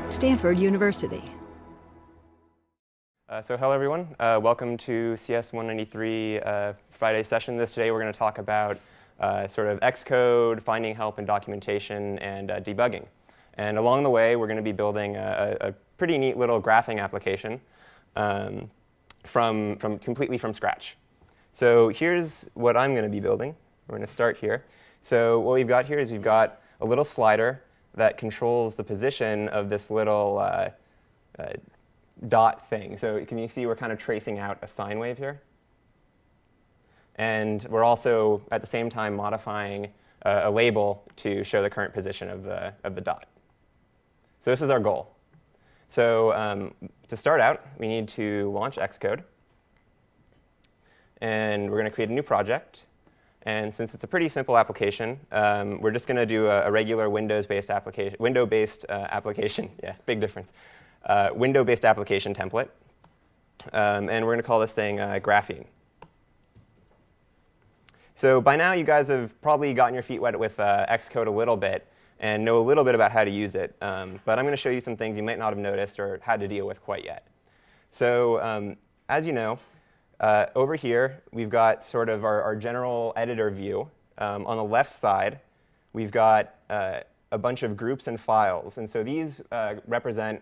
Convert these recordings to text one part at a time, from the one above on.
Stanford University. So hello everyone, welcome to CS 193 Friday session. Today we're going to talk about sort of Xcode, finding help in documentation, and debugging. And along the way we're going to be building a pretty neat little graphing application completely from scratch. So here's what I'm going to be building. We're going to start here. So what we've got here is we've got a little slider that controls the position of this little dot thing. So can you see we're kind of tracing out a sine wave here? And we're also, at the same time, modifying a label to show the current position of the dot. So this is our goal. So to start out, we need to launch Xcode. And we're going to create a new project. And since it's a pretty simple application, we're just going to do a regular Windows-based application. Yeah, big difference. Window-based application template. And we're going to call this thing Graphene. So by now, you guys have probably gotten your feet wet with Xcode a little bit and know a little bit about how to use it. But I'm going to show you some things you might not have noticed or had to deal with quite yet. So as you know, over here, we've got sort of our general editor view. On the left side, we've got a bunch of groups and files. And so these represent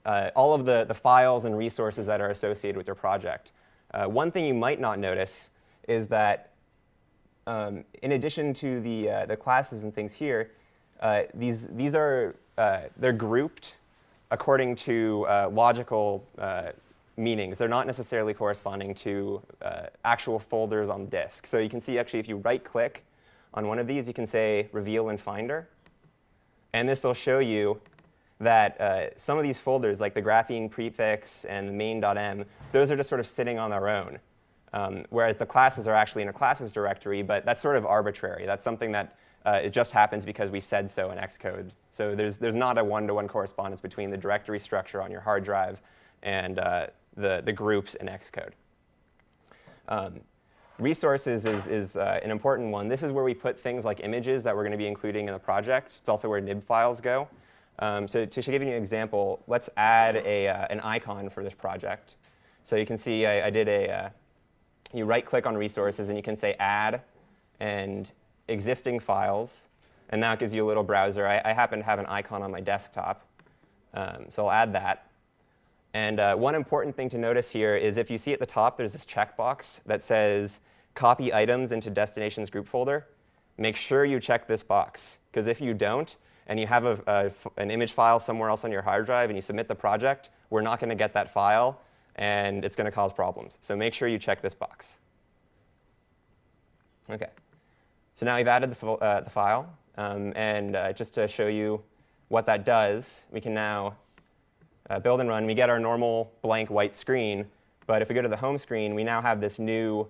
all of the files and resources that are associated with your project. One thing you might not notice is that in addition to the classes and things here, these are they're grouped according to logical meanings. They're not necessarily corresponding to actual folders on disk. So you can see, actually, if you right-click on one of these, you can say Reveal in Finder. And this will show you that some of these folders, like the graphene prefix and the main.m, those are just sort of sitting on their own. Whereas the classes are actually in a classes directory, but that's sort of arbitrary. That's something that it just happens because we said so in Xcode. So there's not a one-to-one correspondence between the directory structure on your hard drive and the groups in Xcode. Resources is an important one. This is where we put things like images that we're going to be including in the project. It's also where nib files go. So to give you an example, let's add an icon for this project. So you can see I did you right-click on resources, and you can say Add and Existing Files. And that gives you a little browser. I happen to have an icon on my desktop, so I'll add that. And one important thing to notice here is if you see at the top, there's this checkbox that says Copy Items into Destinations Group Folder. Make sure you check this box, because if you don't, and you have an image file somewhere else on your hard drive and you submit the project, we're not going to get that file, and it's going to cause problems. So make sure you check this box. OK. So now we've added the file. And just to show you what that does, we can now build and run. We get our normal blank white screen. But if we go to the home screen, we now have this new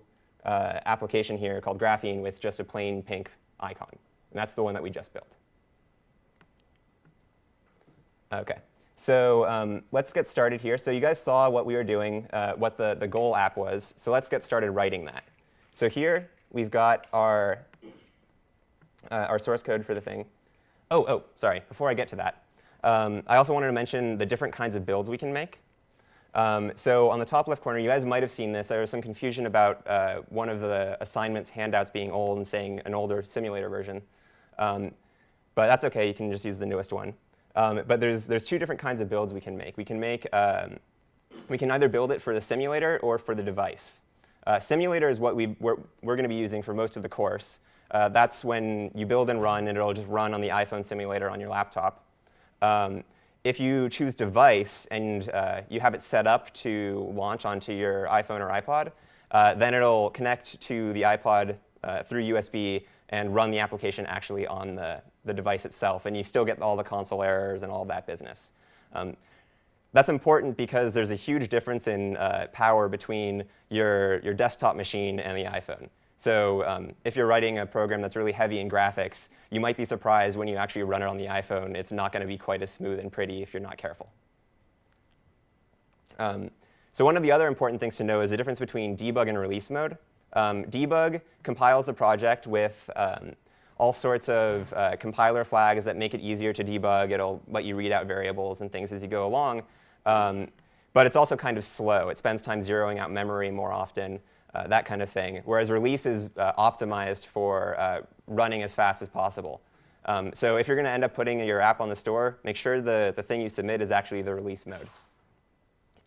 application here called Graphene with just a plain pink icon. And that's the one that we just built. OK. So let's get started here. So you guys saw what we were doing, what the goal app was. So let's get started writing that. So here we've got our source code for the thing. Oh, sorry. Before I get to that, I also wanted to mention the different kinds of builds we can make. So on the top left corner, you guys might have seen this. There was some confusion about one of the assignments handouts being old and saying an older simulator version. But that's OK. You can just use the newest one. But there's two different kinds of builds we can make. We can either build it for the simulator or for the device. Simulator is what we're going to be using for most of the course. That's when you build and run, and it'll just run on the iPhone simulator on your laptop. If you choose device and you have it set up to launch onto your iPhone or iPod, then it'll connect to the iPod through USB and run the application actually on the device itself. And you still get all the console errors and all that business. That's important because there's a huge difference in power between your desktop machine and the iPhone. So if you're writing a program that's really heavy in graphics, you might be surprised when you actually run it on the iPhone. It's not going to be quite as smooth and pretty if you're not careful. So one of the other important things to know is the difference between debug and release mode. Debug compiles the project with all sorts of compiler flags that make it easier to debug. It'll let you read out variables and things as you go along. But it's also kind of slow. It spends time zeroing out memory more often, that kind of thing. Whereas release is optimized for running as fast as possible. So if you're going to end up putting your app on the store, make sure the thing you submit is actually the release mode.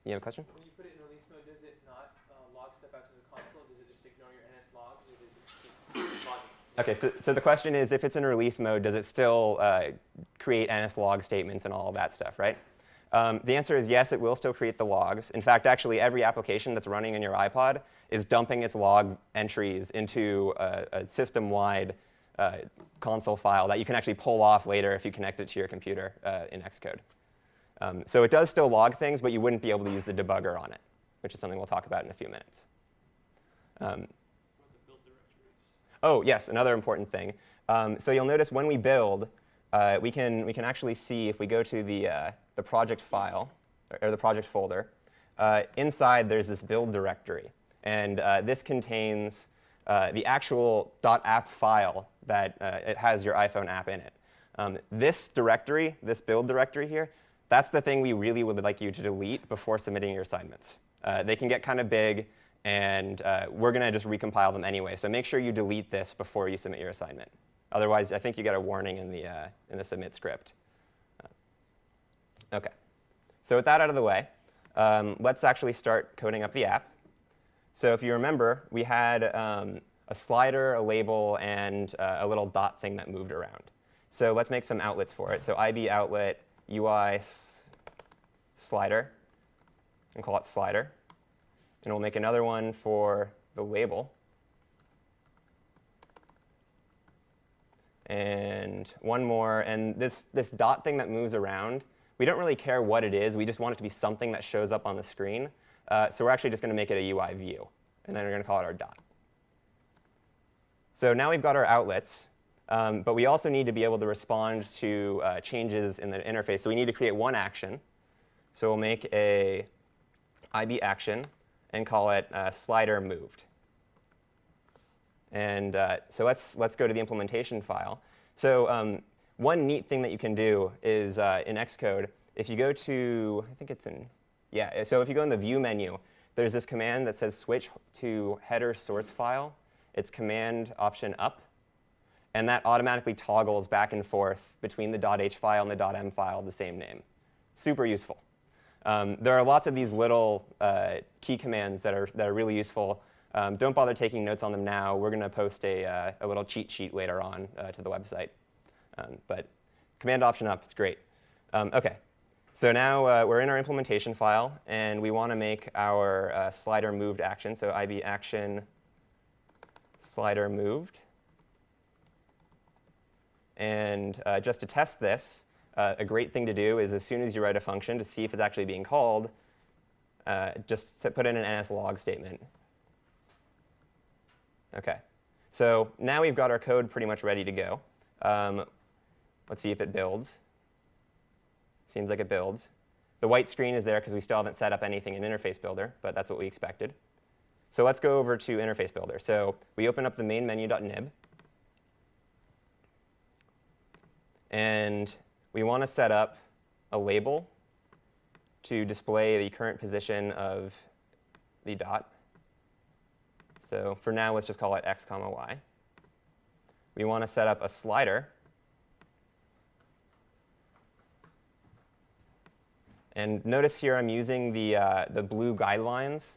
You have a question? When you put it in release mode, does it not log stuff out to the console? Does it just ignore your NS logs, or does it keep logging? OK, so the question is, if it's in release mode, does it still create NS log statements and all of that stuff, right? The answer is yes, it will still create the logs. In fact, actually, every application that's running in your iPod is dumping its log entries into a system-wide console file that you can actually pull off later if you connect it to your computer in Xcode. So it does still log things, but you wouldn't be able to use the debugger on it, which is something we'll talk about in a few minutes. Oh, yes, another important thing. So you'll notice when we build, we can actually see if we go to the project file, or the project folder, inside there's this build directory. And this contains the actual .app file that it has your iPhone app in it. This directory, this build directory here, that's the thing we really would like you to delete before submitting your assignments. They can get kind of big, and we're going to just recompile them anyway. So make sure you delete this before you submit your assignment. Otherwise, I think you get a warning in the submit script. OK. So with that out of the way, let's actually start coding up the app. So if you remember, we had a slider, a label, and a little dot thing that moved around. So let's make some outlets for it. So IB outlet UI slider, and call it slider. And we'll make another one for the label. And one more. And this dot thing that moves around, we don't really care what it is. We just want it to be something that shows up on the screen. So we're actually just going to make it a UI view. And then we're going to call it our dot. So now we've got our outlets. But we also need to be able to respond to changes in the interface. So we need to create one action. So we'll make a IB action and call it slider moved. And so let's go to the implementation file. So one neat thing that you can do is in Xcode, if you go to, I think it's in, yeah, so if you go in the view menu, there's this command that says switch to header source file. It's command option up. And that automatically toggles back and forth between the .h file and the .m file of the same name. Super useful. There are lots of these little key commands that are really useful. Don't bother taking notes on them now. We're going to post a little cheat sheet later on to the website. But command option up, it's great. OK, so now we're in our implementation file, and we want to make our slider moved action. So IB action slider moved. And just to test this, a great thing to do is as soon as you write a function to see if it's actually being called, just to put in an NS log statement. OK, so now we've got our code pretty much ready to go. Let's see if it builds. Seems like it builds. The white screen is there because we still haven't set up anything in Interface Builder, but that's what we expected. So let's go over to Interface Builder. So we open up the main menu.nib. And we want to set up a label to display the current position of the dot. So for now, let's just call it x, y. We want to set up a slider. And notice here I'm using the blue guidelines.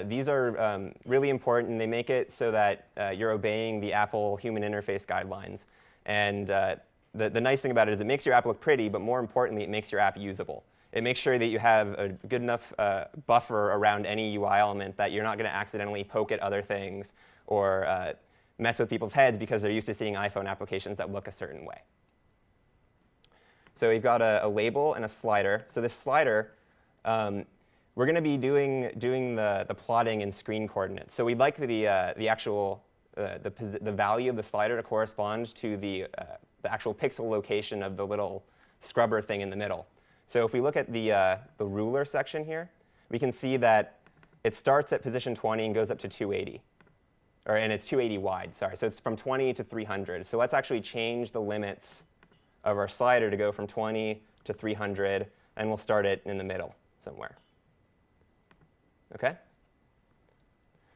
These are really important, and they make it so that you're obeying the Apple human interface guidelines. And the nice thing about it is it makes your app look pretty, but more importantly, it makes your app usable. It makes sure that you have a good enough buffer around any UI element that you're not going to accidentally poke at other things or mess with people's heads because they're used to seeing iPhone applications that look a certain way. So we've got a label and a slider. So this slider, we're going to be doing the plotting in screen coordinates. So we'd like the actual the value of the slider to correspond to the actual pixel location of the little scrubber thing in the middle. So if we look at the ruler section here, we can see that it starts at position 20 and goes up to 280. and it's 280 wide, sorry. So it's from 20 to 300. So let's actually change the limits of our slider to go from 20 to 300, and we'll start it in the middle somewhere. OK?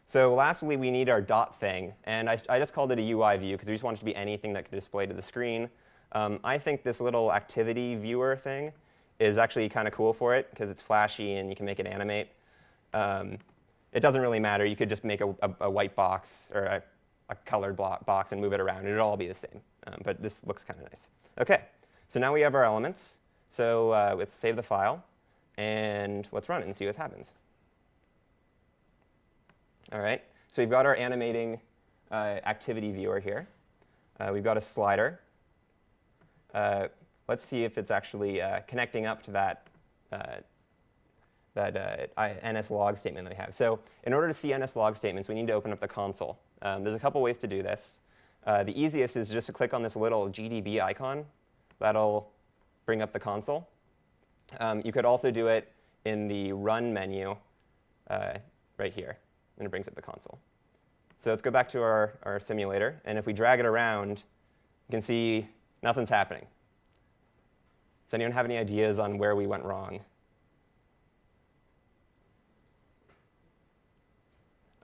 So lastly, we need our dot thing. And I just called it a UI view, because we just want it to be anything that could display to the screen. I think this little activity viewer thing is actually kind of cool for it, because it's flashy and you can make it animate. It doesn't really matter. You could just make a white box or a colored box and move it around. It'd all be the same. But this looks kind of nice. OK, so now we have our elements. So let's save the file. And let's run it and see what happens. All right, so we've got our animating activity viewer here. We've got a slider. Let's see if it's actually connecting up to that NSLog statement that we have. So in order to see NSLog statements, we need to open up the console. There's a couple ways to do this. The easiest is just to click on this little GDB icon. That'll bring up the console. You could also do it in the Run menu right here, and it brings up the console. So let's go back to our simulator. And if we drag it around, you can see nothing's happening. Does anyone have any ideas on where we went wrong?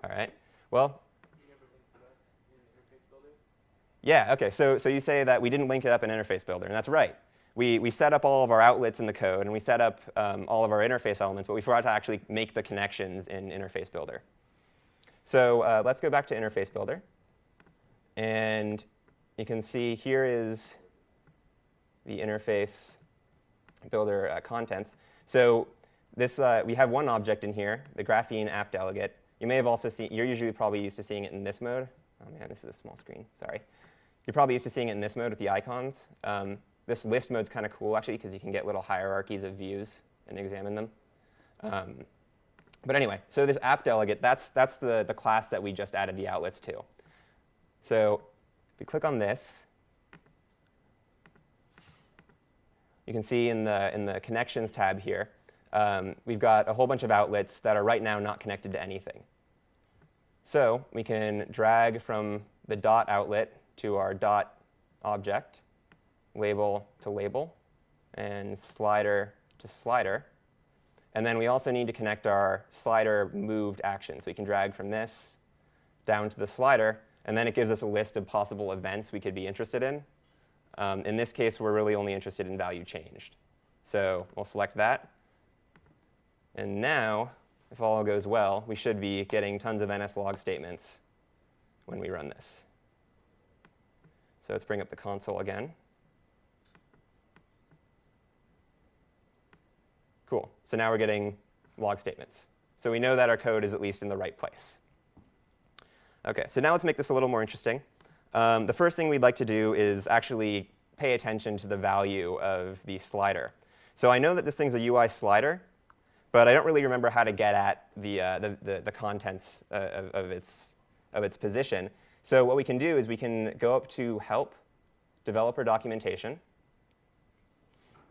All right. Well, you never linked to that in Interface Builder? Yeah, OK. So you say that we didn't link it up in Interface Builder, and that's right. We set up all of our outlets in the code, and we set up all of our interface elements, but we forgot to actually make the connections in Interface Builder. So let's go back to Interface Builder. And you can see here is the Interface Builder contents. So this we have one object in here, the graphene app delegate. You may have also seen, you're usually probably used to seeing it in this mode. Oh man, this is a small screen, sorry. You're probably used to seeing it in this mode with the icons. This list mode's kind of cool, actually, because you can get little hierarchies of views and examine them. But anyway, so this app delegate, that's the class that we just added the outlets to. So if we click on this, you can see in the Connections tab here, we've got a whole bunch of outlets that are right now not connected to anything. So we can drag from the dot outlet to our dot object, label to label, and slider to slider. And then we also need to connect our slider moved action. So we can drag from this down to the slider, and then it gives us a list of possible events we could be interested in. In this case, we're really only interested in value changed. So we'll select that. And now, if all goes well, we should be getting tons of NSLog statements when we run this. So let's bring up the console again. Cool. So now we're getting log statements. So we know that our code is at least in the right place. OK, so now let's make this a little more interesting. The first thing we'd like to do is actually pay attention to the value of the slider. So I know that this thing's a UI slider, but I don't really remember how to get at the contents of its position. So what we can do is we can go up to Help, Developer Documentation,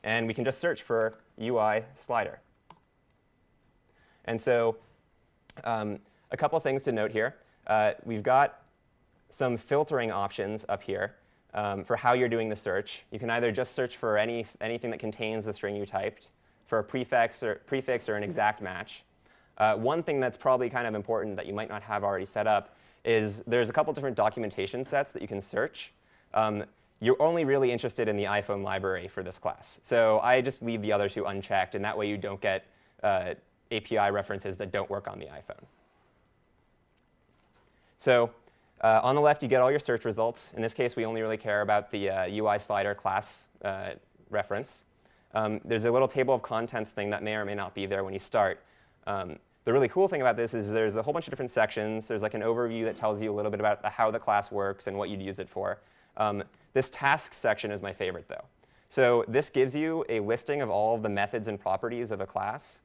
and we can just search for UI slider. And so a couple things to note here. We've got some filtering options up here for how you're doing the search. You can either just search for anything that contains the string you typed, for a prefix or an exact match. One thing that's probably kind of important that you might not have already set up is there's a couple different documentation sets that you can search. You're only really interested in the iPhone library for this class. So I just leave the other two unchecked, and that way you don't get API references that don't work on the iPhone. So on the left, you get all your search results. In this case, we only really care about the UI slider class reference. There's a little table of contents thing that may or may not be there when you start. The really cool thing about this is there's a whole bunch of different sections. There's like an overview that tells you a little bit about how the class works and what you'd use it for. This tasks section is my favorite, though. So this gives you a listing of all of the methods and properties of a class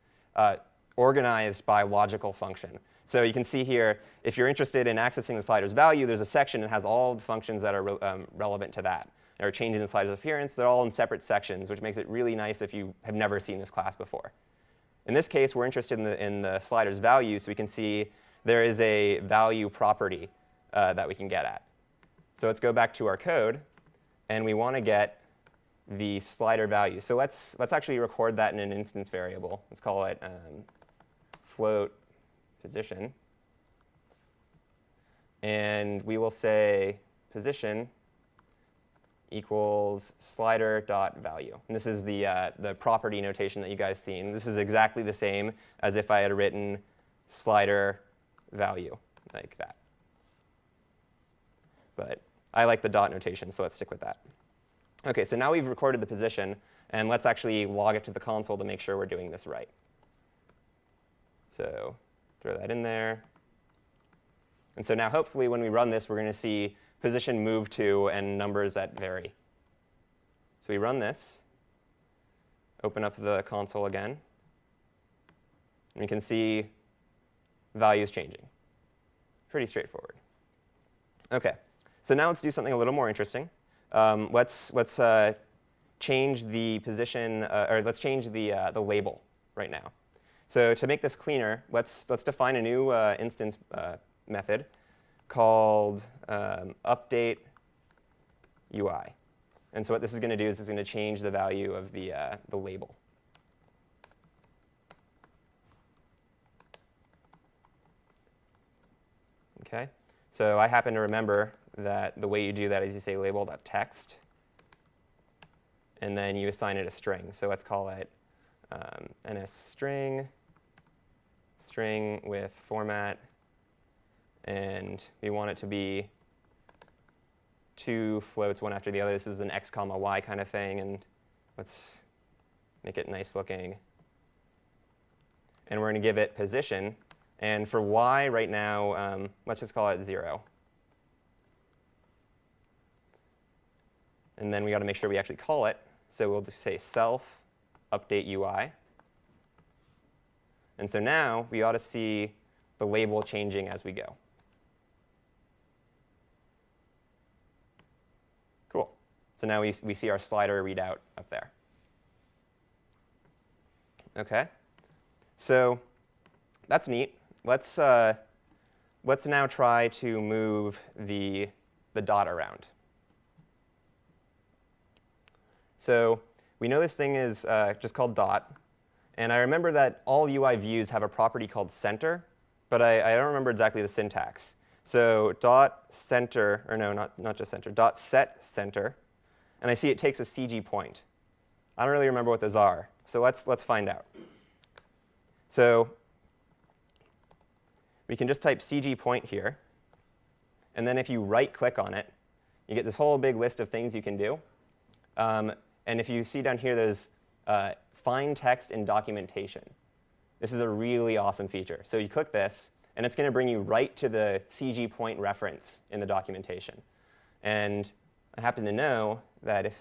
organized by logical function. So you can see here, if you're interested in accessing the slider's value, there's a section that has all the functions that are relevant to that. There are changes in slider's appearance. They're all in separate sections, which makes it really nice if you have never seen this class before. In this case, we're interested in the slider's value, so we can see there is a value property that we can get at. So let's go back to our code, and we want to get the slider value. So let's actually record that in an instance variable. Let's call it float position. And we will say position equals slider.value. And this is the property notation that you guys seen. This is exactly the same as if I had written slider value like that. But I like the dot notation, so let's stick with that. OK, so now we've recorded the position, and let's actually log it to the console to make sure we're doing this right. So throw that in there. And so now hopefully when we run this, we're going to see position move to and numbers that vary. So we run this, open up the console again, and we can see values changing. Pretty straightforward. OK, so now let's do something a little more interesting. Let's change the position, or let's change the label right now. So to make this cleaner, let's define a new instance method called update UI. And so what this is going to do is it's going to change the value of the label. OK, so I happen to remember that the way you do that is you say label.text, and then you assign it a string. So let's call it ns string with format. And we want it to be two floats, one after the other. This is an x comma y kind of thing. And let's make it nice looking. And we're going to give it position. And for y right now, let's just call it 0. And then we got to make sure we actually call it. So we'll just say self update UI. And so now we ought to see the label changing as we go. Cool. So now we see our slider readout up there. OK, so that's neat. Let's now try to move the dot around. So we know this thing is just called dot. And I remember that all UI views have a property called center, but I don't remember exactly the syntax. So dot center, or no, not just center, dot set center. And I see it takes a CG point. I don't really remember what those are. So let's find out. So we can just type CG point here. And then if you right-click on it, you get this whole big list of things you can do. And if you see down here, there's find text in documentation. This is a really awesome feature. So you click this, and it's going to bring you right to the CG point reference in the documentation. And I happen to know that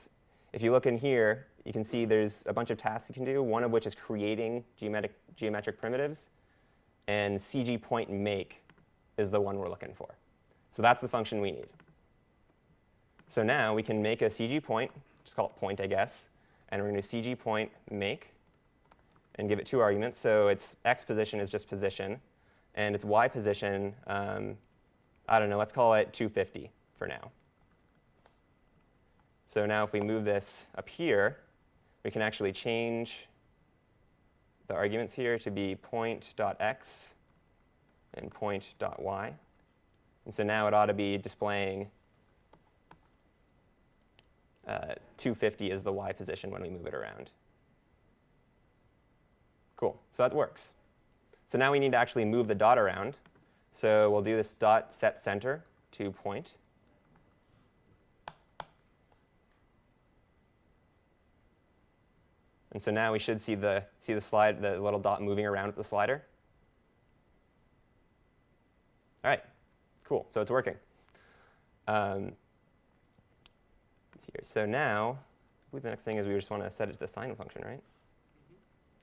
if you look in here, you can see there's a bunch of tasks you can do, one of which is creating geometric primitives. And CG point make is the one we're looking for. So that's the function we need. So now we can make a CG point, just call it point, I guess. And we're going to CG point make and give it 2 arguments. So its x position is just position. And its y position, I don't know, let's call it 250 for now. So now if we move this up here, we can actually change the arguments here to be point.x and point.y. And so now it ought to be displaying 250 as the y position when we move it around. Cool, so that works. So now we need to actually move the dot around. So we'll do this dot set center to point. And so now we should see the little dot moving around with the slider. All right, cool. So it's working. Let's see here. So now, I believe the next thing is we just want to set it to the sign function, right?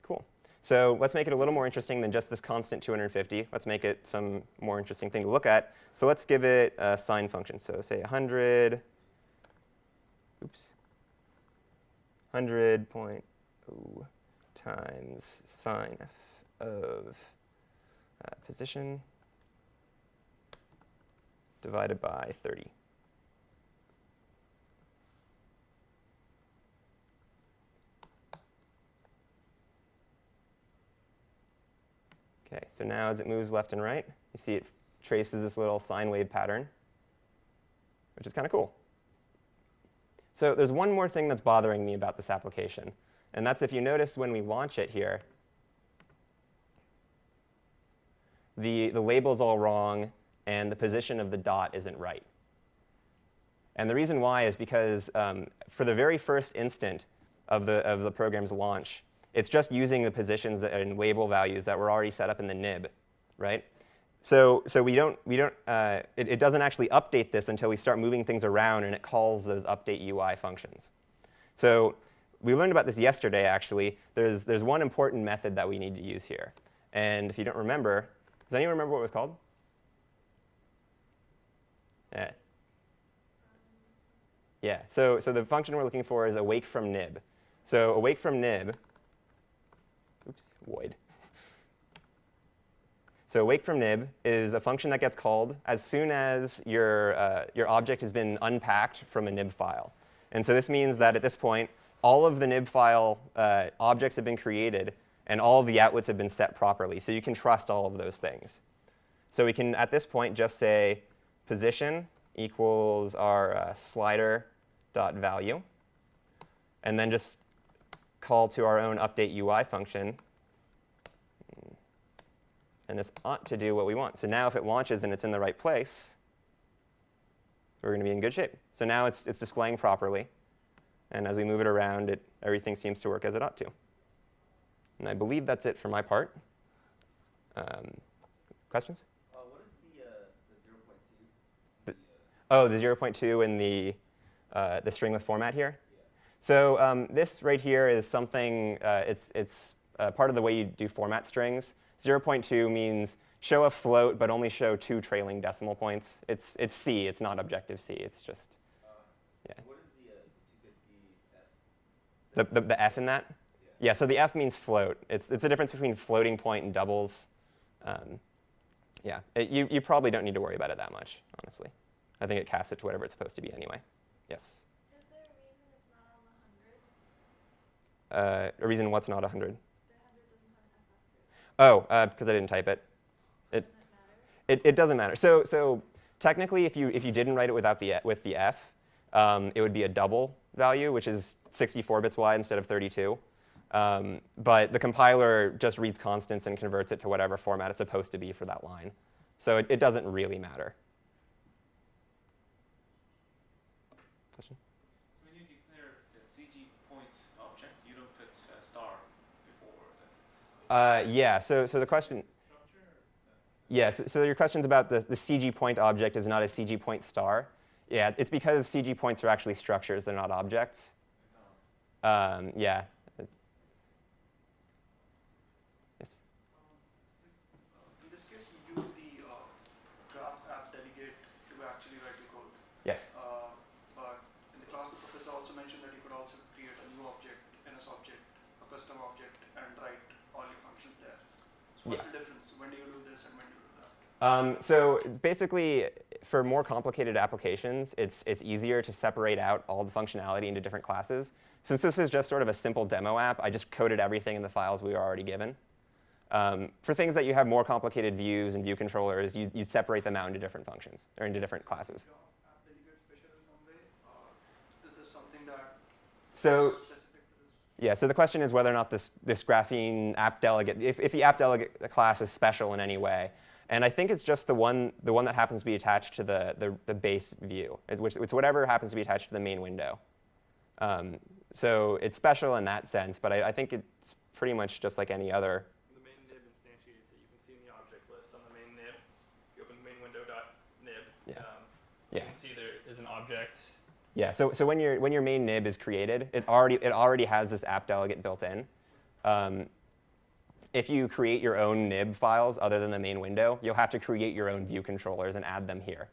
Cool. So let's make it a little more interesting than just this constant 250. Let's make it some more interesting thing to look at. So let's give it a sign function. So say 100. Oops. 100.0 times sine of position. divided by 30. Okay, so now as it moves left and right, you see it traces this little sine wave pattern, which is kind of cool. So there's one more thing that's bothering me about this application, and that's if you notice when we launch it here, the label's all wrong, and the position of the dot isn't right. And the reason why is because for the very first instant of the program's launch, it's just using the positions and label values that were already set up in the nib, right? So it doesn't actually update this until we start moving things around, and it calls those update UI functions. So we learned about this yesterday, actually. There's one important method that we need to use here. And if you don't remember, does anyone remember what it was called? Yeah. Yeah, so the function we're looking for is awake from nib. So awake from nib, oops, void. So awake from nib is a function that gets called as soon as your object has been unpacked from a nib file. And so this means that at this point, all of the nib file objects have been created, and all of the outputs have been set properly. So you can trust all of those things. So we can, at this point, just say position equals our slider.value, and then just call to our own update UI function. And this ought to do what we want. So now if it launches and it's in the right place, we're going to be in good shape. So now it's displaying properly. And as we move it around, everything seems to work as it ought to. And I believe that's it for my part. Questions? What is the 0.2? Oh, the 0.2 in the string with format here? Yeah. So this right here is something, it's part of the way you do format strings. 0.2 means show a float, but only show 2 trailing decimal points. It's C. It's not Objective-C. It's just, yeah. What is the 250 F? The F in that? Yeah, so the F means float. It's a difference between floating point and doubles. Yeah, you probably don't need to worry about it that much, honestly. I think it casts it to whatever it's supposed to be anyway. Yes? Is there a reason it's not on the 100? A reason what's not 100? The 100 doesn't have an F after it. Oh, because I didn't type it. Doesn't it matter? It doesn't matter. So technically, if you didn't write it with the F, it would be a double value, which is 64 bits wide instead of 32. But the compiler just reads constants and converts it to whatever format it's supposed to be for that line. So it doesn't really matter. Question? So when you declare the CG point object, you don't put a star before the Yeah, so the question, structure? yes, so your question's about the CG point object is not a CG point star. Yeah, it's because CG points are actually structures, they're not objects. Yeah. Yes. In this case, you use the graph app delegate to actually write your code. Yes. But in the class, the professor also mentioned that you could also create a new object, NS object, a custom object, and write all your functions there. So what's the difference? When do you do this and when do you do that? So basically, for more complicated applications, it's easier to separate out all the functionality into different classes. Since this is just sort of a simple demo app, I just coded everything in the files we were already given. For things that you have more complicated views and view controllers, you separate them out into different functions, or into different classes. App delegate special in some way, or is this something that So is specific to this? yeah, so the question is whether or not this graphene app delegate, if the app delegate class is special in any way. And I think it's just the one that happens to be attached to the base view. It's whatever happens to be attached to the main window. So it's special in that sense, but I think it's pretty much just like any other. The main nib instantiates it. You can see in the object list on the main nib. If you open main window.nib, Yeah. you Yeah. can see there is an object. Yeah. So when your main nib is created, it already has this app delegate built in. If you create your own nib files other than the main window, you'll have to create your own view controllers and add them here.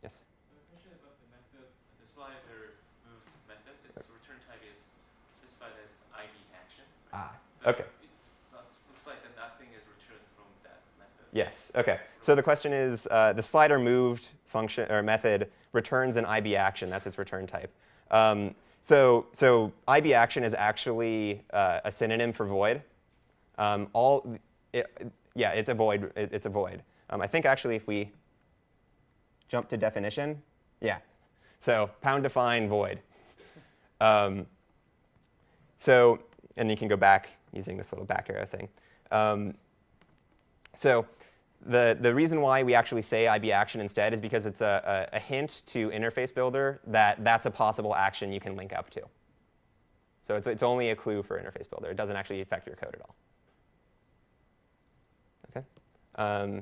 Yes. I have a question about the method, the slider moved method. Its return type is specified as ID action. Ah. But Okay. looks like that nothing is returned from that method. Yes. OK. So the question is, the slider moved function or method returns an IB action. That's its return type. So IB action is actually a synonym for void. Yeah, it's a void. It's a void. I think actually if we jump to definition, yeah. So pound define void. And you can go back using this little back arrow thing. So the reason why we actually say IB action instead is because it's a hint to Interface Builder that that's a possible action you can link up to. So it's only a clue for Interface Builder. It doesn't actually affect your code at all. OK.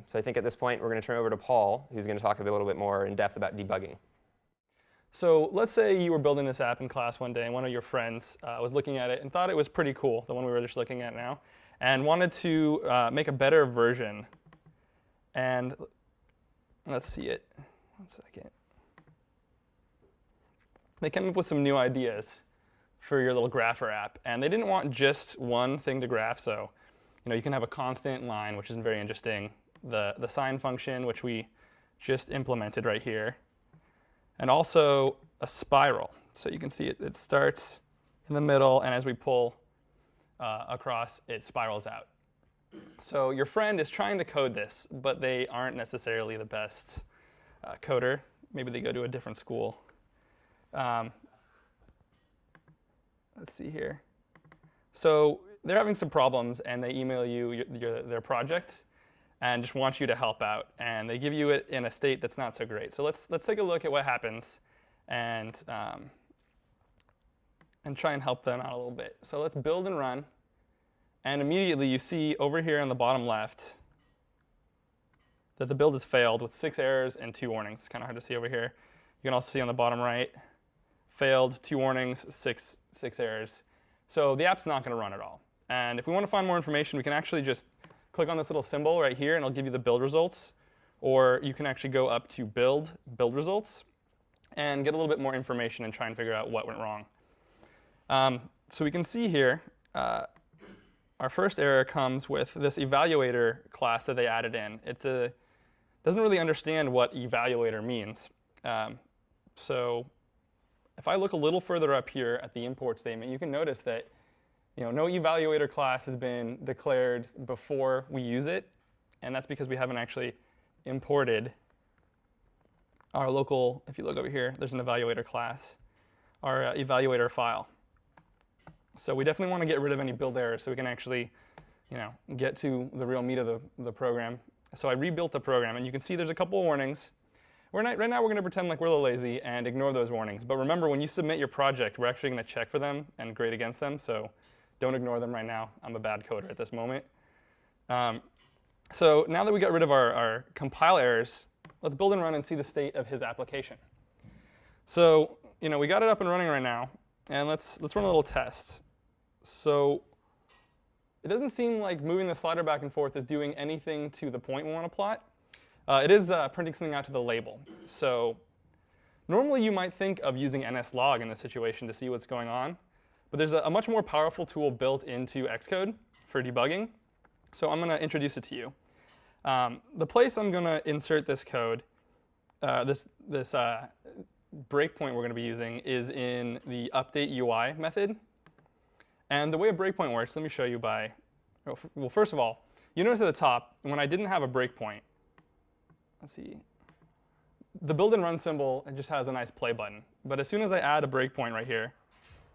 So I think at this point, we're going to turn over to Paul, who's going to talk a little bit more in depth about debugging. So let's say you were building this app in class one day, and one of your friends was looking at it and thought it was pretty cool, the one we were just looking at now, and wanted to make a better version. And let's see it. 1 second. They came up with some new ideas for your little grapher app, and they didn't want just one thing to graph. So, you can have a constant line, which is very interesting. The sign function, which we just implemented right here. And also a spiral. So you can see it starts in the middle, and as we pull across, it spirals out. So your friend is trying to code this, but they aren't necessarily the best coder. Maybe they go to a different school. Let's see here. So they're having some problems, and they email you their project and just want you to help out. And they give you it in a state that's not so great. So let's take a look at what happens and try and help them out a little bit. So let's build and run. And immediately you see over here on the bottom left that the build has failed with 6 errors and 2 warnings. It's kind of hard to see over here. You can also see on the bottom right, failed, 2 warnings, 6 errors. So the app's not going to run at all. And if we want to find more information, we can actually just click on this little symbol right here, and it'll give you the build results. Or you can actually go up to build results, and get a little bit more information and try and figure out what went wrong. So we can see here, our first error comes with this evaluator class that they added in. It doesn't really understand what evaluator means. So if I look a little further up here at the import statement, you can notice that no evaluator class has been declared before we use it. And that's because we haven't actually imported our local, if you look over here, there's an evaluator class, our evaluator file. So we definitely want to get rid of any build errors so we can actually get to the real meat of the program. So I rebuilt the program, and you can see there's a couple of warnings. Right now we're going to pretend like we're a little lazy and ignore those warnings. But remember, when you submit your project, we're actually going to check for them and grade against them. So don't ignore them right now. I'm a bad coder at this moment. So now that we got rid of our compile errors, let's build and run and see the state of his application. So we got it up and running right now. And let's run a little test. So it doesn't seem like moving the slider back and forth is doing anything to the point we want to plot. It is printing something out to the label. So normally you might think of using nslog in this situation to see what's going on. But there's a much more powerful tool built into Xcode for debugging. So I'm going to introduce it to you. The place I'm going to insert this code, this breakpoint we're going to be using is in the update UI method. And the way a breakpoint works, let me show you by, well, first of all, you notice at the top, when I didn't have a breakpoint, let's see, the build and run symbol, it just has a nice play button. But as soon as I add a breakpoint right here,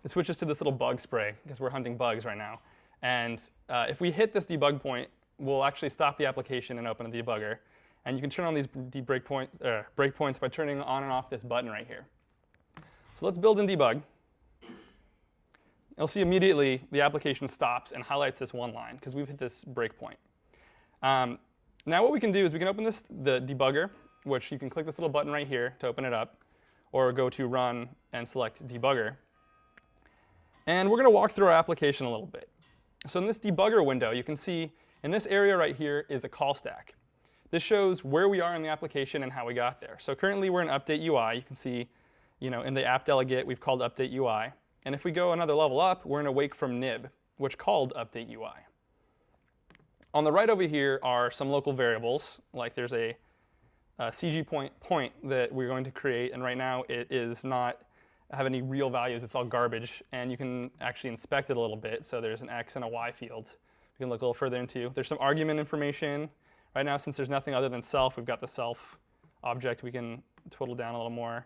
it switches to this little bug spray, because we're hunting bugs right now. And if we hit this debug point, we'll actually stop the application and open the debugger. And you can turn on these breakpoints by turning on and off this button right here. So let's build and debug. You'll see immediately the application stops and highlights this one line, because we've hit this breakpoint. Now what we can do is we can open the debugger, which you can click this little button right here to open it up, or go to Run and select Debugger. And we're going to walk through our application a little bit. So in this debugger window, you can see in this area right here is a call stack. This shows where we are in the application and how we got there. So currently we're in Update UI. You can see in the app delegate, we've called Update UI. And if we go another level up, we're in Awake from nib, which called Update UI. On the right over here are some local variables, like there's a CG point that we're going to create, and right now it is not have any real values, it's all garbage, and you can actually inspect it a little bit. So there's an X and a Y field we can look a little further into. There's some argument information. Right now, since there's nothing other than self, we've got the self object we can twiddle down a little more.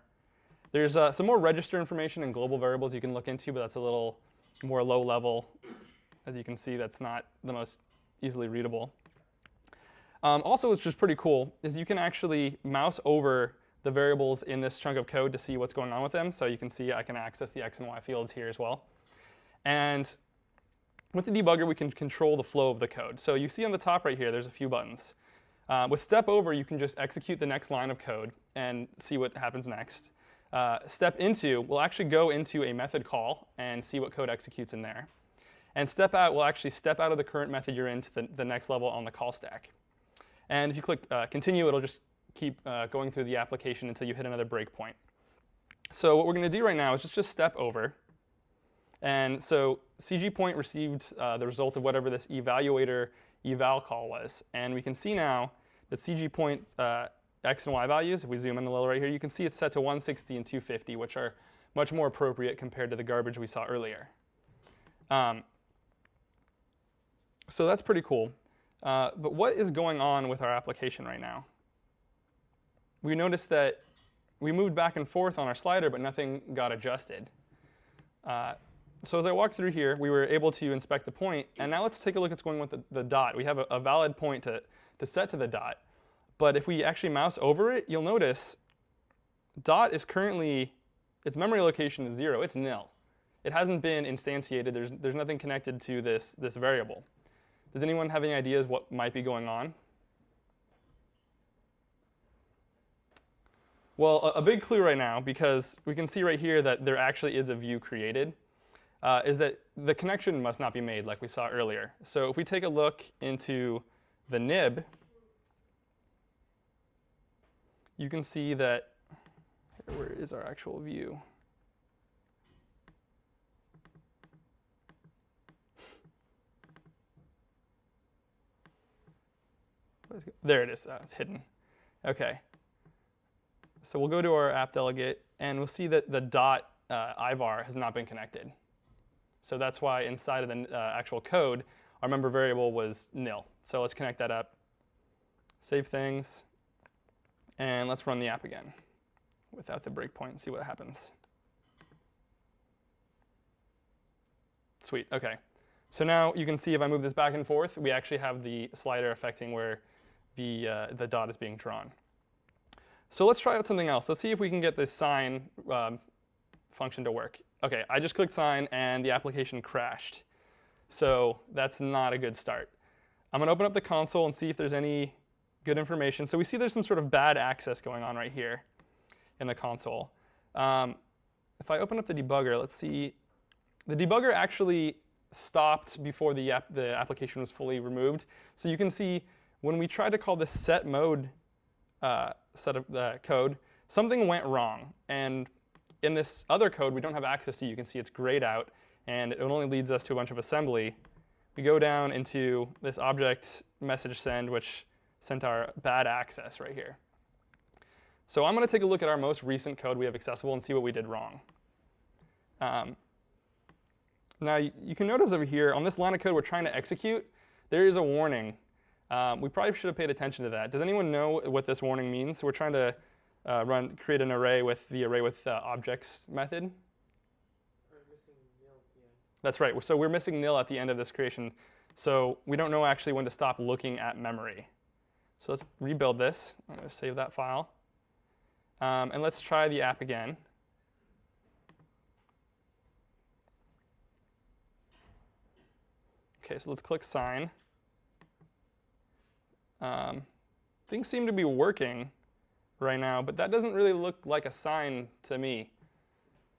There's some more register information and global variables you can look into, but that's a little more low level. As you can see, that's not the most easily readable. Also, which is pretty cool, is you can actually mouse over the variables in this chunk of code to see what's going on with them. So you can see I can access the X and Y fields here as well. And with the debugger, we can control the flow of the code. So you see on the top right here, there's a few buttons. With step over, you can just execute the next line of code and see what happens next. Step into will actually go into a method call and see what code executes in there. And step out will actually step out of the current method you're in to the next level on the call stack. And if you click continue, it'll just keep going through the application until you hit another breakpoint. So what we're going to do right now is just step over. And so CG point received the result of whatever this evaluator eval call was. And we can see now that CG point X and Y values, if we zoom in a little right here, you can see it's set to 160 and 250, which are much more appropriate compared to the garbage we saw earlier. So that's pretty cool. But what is going on with our application right now? We noticed that we moved back and forth on our slider, but nothing got adjusted. So as I walk through here, we were able to inspect the point. And now let's take a look at what's going on with the dot. We have a valid point to set to the dot. But if we actually mouse over it, you'll notice dot is currently, its memory location is 0. It's nil. It hasn't been instantiated. There's nothing connected to this variable. Does anyone have any ideas what might be going on? Well, a big clue right now, because we can see right here that there actually is a view created, is that the connection must not be made like we saw earlier. So if we take a look into the nib, you can see that, where is our actual view? There it is. It's hidden. OK. So we'll go to our app delegate, and we'll see that the dot ivar has not been connected. So that's why inside of the actual code, our member variable was nil. So let's connect that up, save things, and let's run the app again without the breakpoint and see what happens. Sweet. OK. So now you can see if I move this back and forth, we actually have the slider affecting where the dot is being drawn. So let's try out something else. Let's see if we can get this sign function to work. OK, I just clicked sign, and the application crashed. So that's not a good start. I'm going to open up the console and see if there's any good information. So we see there's some sort of bad access going on right here in the console. If I open up the debugger, let's see. The debugger actually stopped before the application was fully removed. So you can see when we tried to call this set mode set of code, something went wrong. And in this other code we don't have access to, you can see it's grayed out, and it only leads us to a bunch of assembly. We go down into this object message send, which sent our bad access right here. So I'm going to take a look at our most recent code we have accessible and see what we did wrong. Now you can notice over here on this line of code we're trying to execute, there is a warning. We probably should have paid attention to that. Does anyone know what this warning means? So we're trying to create an array with the array with objects method. We're missing nil at the end. That's right. So we're missing nil at the end of this creation. So we don't know actually when to stop looking at memory. So let's rebuild this. I'm going to save that file. And let's try the app again. OK, so let's click sign. Things seem to be working right now, but that doesn't really look like a sign to me.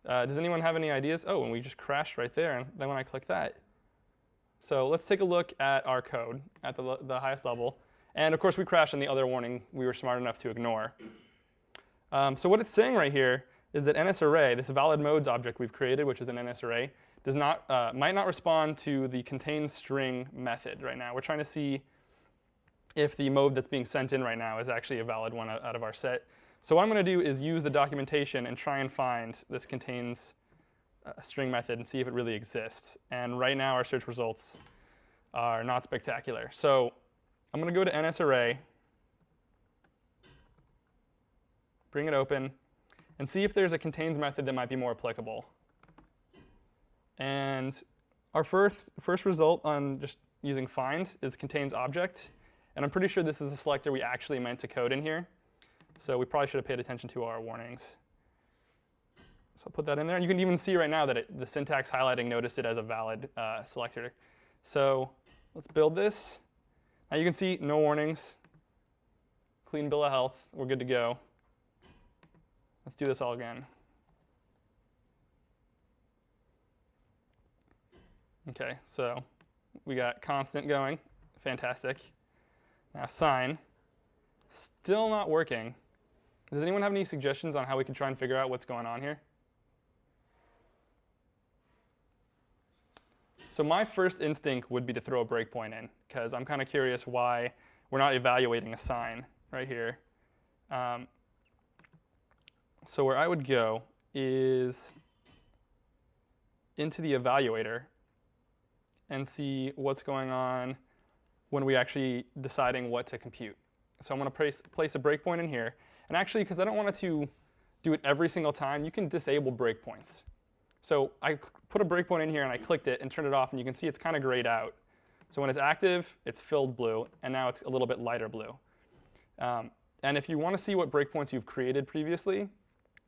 Does anyone have any ideas? Oh, and we just crashed right there, and then when I click that. So let's take a look at our code at the highest level. And of course, we crashed on the other warning we were smart enough to ignore. So what it's saying right here is that NSArray, this valid modes object we've created, which is an NSArray, might not respond to the contain string method right now. We're trying to see if the mode that's being sent in right now is actually a valid one out of our set. So what I'm going to do is use the documentation and try and find this contains a string method and see if it really exists. And right now our search results are not spectacular. So I'm going to go to NSArray, bring it open, and see if there's a contains method that might be more applicable. And our first result on just using find is contains object. And I'm pretty sure this is a selector we actually meant to code in here. So we probably should have paid attention to our warnings. So I'll put that in there. And you can even see right now that the syntax highlighting noticed it as a valid selector. So let's build this. Now you can see no warnings, clean bill of health. We're good to go. Let's do this all again. OK, so we got constant going. Fantastic. Now sign. Still not working. Does anyone have any suggestions on how we can try and figure out what's going on here? So my first instinct would be to throw a breakpoint in, because I'm kind of curious why we're not evaluating a sign right here. So where I would go is into the evaluator and see what's going on when we actually deciding what to compute. So I'm going to place a breakpoint in here. And actually, because I don't want it to do it every single time, you can disable breakpoints. So I put a breakpoint in here, and I clicked it and turned it off, and you can see it's kind of grayed out. So when it's active, it's filled blue, and now it's a little bit lighter blue. And if you want to see what breakpoints you've created previously,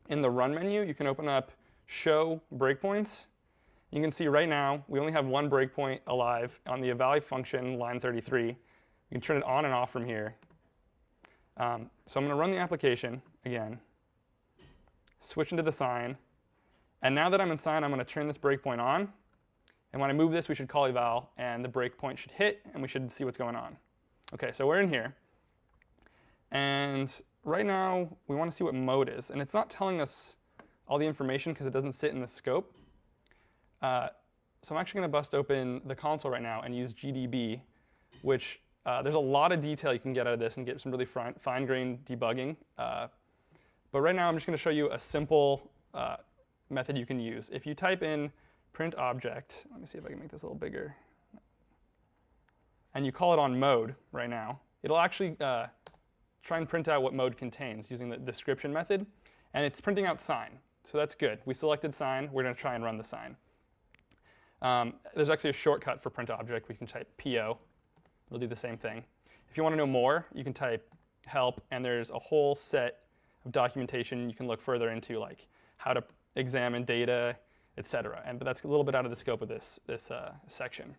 in the Run menu, you can open up Show Breakpoints. You can see right now, we only have one breakpoint alive on the evaluate function, line 33. You can turn it on and off from here. So I'm going to run the application again, switch into the sign. And now that I'm in sign, I'm going to turn this breakpoint on. And when I move this, we should call eval, and the breakpoint should hit, and we should see what's going on. OK, so we're in here. And right now, we want to see what mode is. And it's not telling us all the information because it doesn't sit in the scope. So I'm actually going to bust open the console right now and use GDB, which there's a lot of detail you can get out of this and get some really fine-grained debugging. But right now, I'm just going to show you a simple method you can use. If you type in print object, let me see if I can make this a little bigger, and you call it on mode right now, it'll actually try and print out what mode contains using the description method. And it's printing out sign. So that's good. We selected sign. We're going to try and run the sign. There's actually a shortcut for print object. We can type PO. It'll do the same thing. If you want to know more, you can type help, and there's a whole set of documentation you can look further into, like how to examine data, etc. But that's a little bit out of the scope of this section.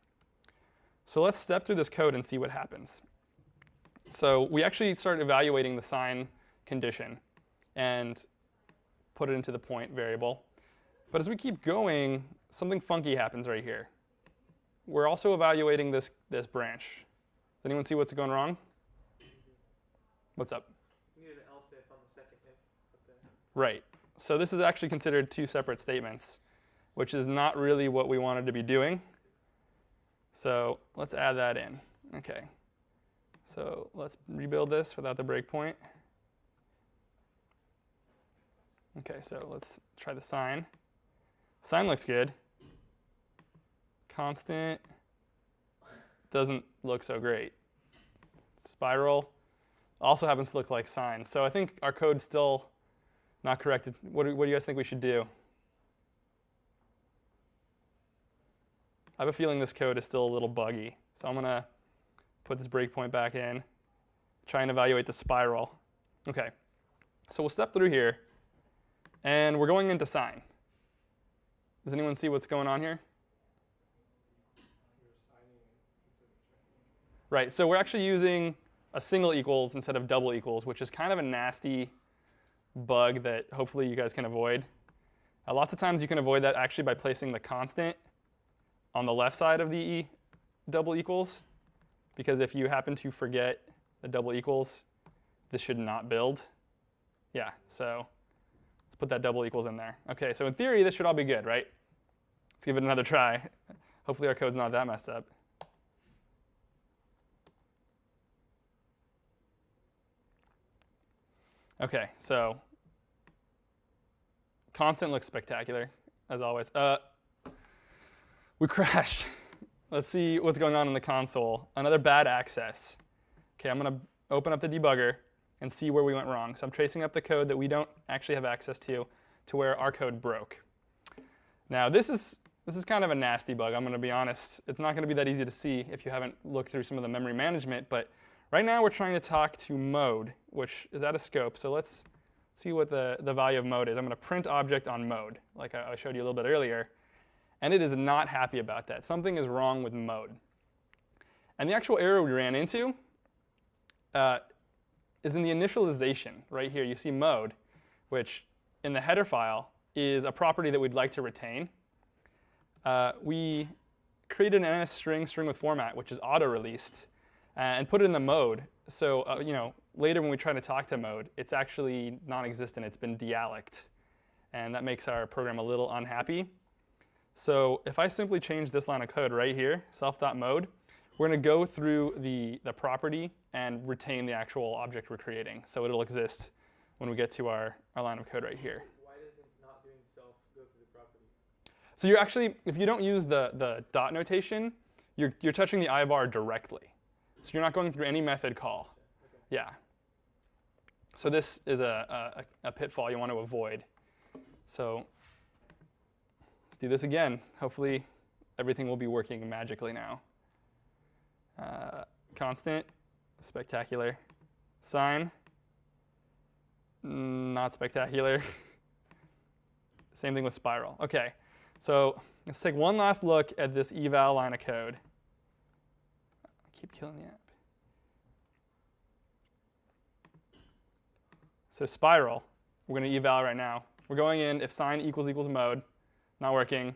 So let's step through this code and see what happens. So we actually start evaluating the sign condition and put it into the point variable. But as we keep going, something funky happens right here. We're also evaluating this branch. Does anyone see what's going wrong? What's up? We need an else if on the second if up there. Right. So this is actually considered two separate statements, which is not really what we wanted to be doing. So let's add that in. OK. So let's rebuild this without the breakpoint. OK, so let's try the sign. Sign looks good. Constant doesn't look so great. Spiral also happens to look like sign. So I think our code's still not corrected. What do you guys think we should do? I have a feeling this code is still a little buggy. So I'm going to put this breakpoint back in, try and evaluate the spiral. OK, so we'll step through here. And we're going into sign. Does anyone see what's going on here? Right, so we're actually using a single equals instead of double equals, which is kind of a nasty bug that hopefully you guys can avoid. Lots of times you can avoid that actually by placing the constant on the left side of the double equals, because if you happen to forget the double equals, this should not build. Yeah, so let's put that double equals in there. OK, so in theory, this should all be good, right? Let's give it another try. Hopefully our code's not that messed up. Okay, so constant looks spectacular, as always. We crashed. Let's see what's going on in the console. Another bad access. Okay, I'm going to open up the debugger and see where we went wrong. So I'm tracing up the code that we don't actually have access to where our code broke. Now this is kind of a nasty bug, I'm going to be honest. It's not going to be that easy to see if you haven't looked through some of the memory management, but right now we're trying to talk to mode, which is out of scope. So let's see what the value of mode is. I'm going to print object on mode, like I showed you a little bit earlier. And it is not happy about that. Something is wrong with mode. And the actual error we ran into is in the initialization. Right here, you see mode, which in the header file is a property that we'd like to retain. We created an NS string with format, which is auto-released, and put it in the mode. So later when we try to talk to mode, it's actually non-existent. It's been deallocked. And that makes our program a little unhappy. So if I simply change this line of code right here, self.mode, we're going to go through the property and retain the actual object we're creating. So it'll exist when we get to our line of code right here. Why does it not doing self go through the property? So you're actually, if you don't use the dot notation, you're touching the ivar directly. So you're not going through any method call. Okay. Yeah. So this is a pitfall you want to avoid. So let's do this again. Hopefully everything will be working magically now. Constant, spectacular. Sign, not spectacular. Same thing with spiral. Okay, so let's take one last look at this eval line of code. I keep killing the app. So spiral, we're going to eval right now. We're going in if sign equals mode, not working.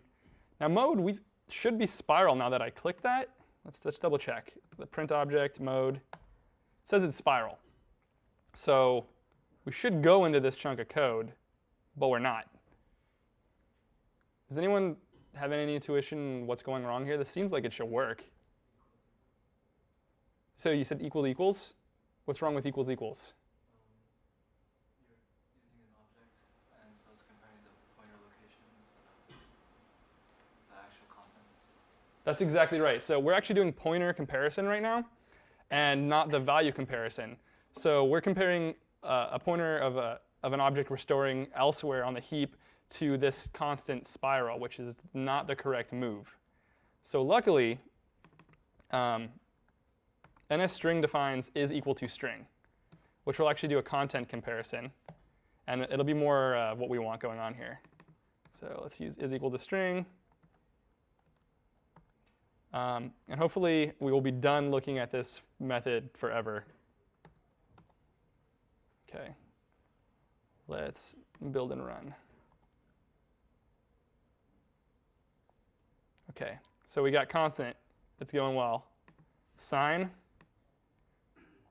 Now mode, we should be spiral now that I click that. Let's double check. The print object mode, it says it's spiral. So we should go into this chunk of code, but we're not. Does anyone have any intuition what's going wrong here? This seems like it should work. So you said equals? What's wrong with equals? You're using an object, and so it's comparing the pointer location instead of the actual contents. That's exactly right. So we're actually doing pointer comparison right now, and not the value comparison. So we're comparing a pointer of an object we're storing elsewhere on the heap to this constant spiral, which is not the correct move. So luckily, NS string defines is equal to string, which will actually do a content comparison. And it'll be more what we want going on here. So let's use is equal to string. And hopefully, we will be done looking at this method forever. OK, let's build and run. OK, so we got constant. It's going well. Sign.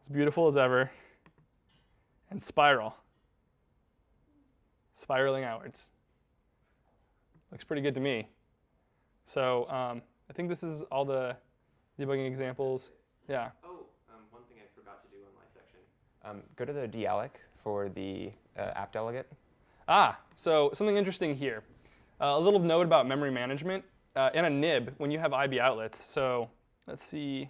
It's beautiful as ever. And spiral. Spiraling outwards. Looks pretty good to me. So I think this is all the debugging examples. Yeah. Oh, one thing I forgot to do in my section. Go to the dealloc for the app delegate. So something interesting here. A little note about memory management. In a nib, when you have IB outlets, so let's see,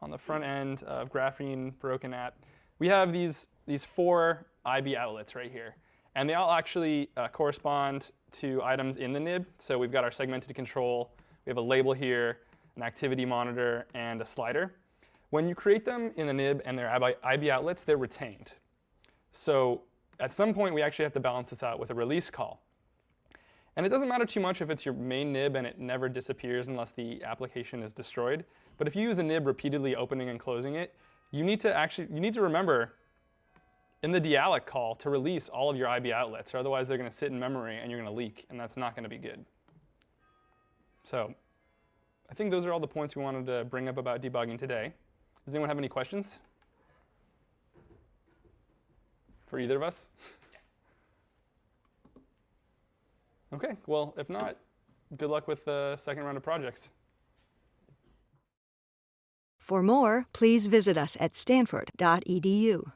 on the front end of Graphene Broken App, we have these 4 IB outlets right here. And they all actually correspond to items in the nib. So we've got our segmented control, we have a label here, an activity monitor, and a slider. When you create them in the nib and they're IB outlets, they're retained. So at some point, we actually have to balance this out with a release call. And it doesn't matter too much if it's your main nib and it never disappears unless the application is destroyed. But if you use a nib repeatedly opening and closing it, you need to remember in the dealloc call to release all of your IB outlets, or otherwise they're going to sit in memory and you're going to leak, and that's not going to be good. So I think those are all the points we wanted to bring up about debugging today. Does anyone have any questions for either of us? OK, well, if not, good luck with the second round of projects. For more, please visit us at stanford.edu.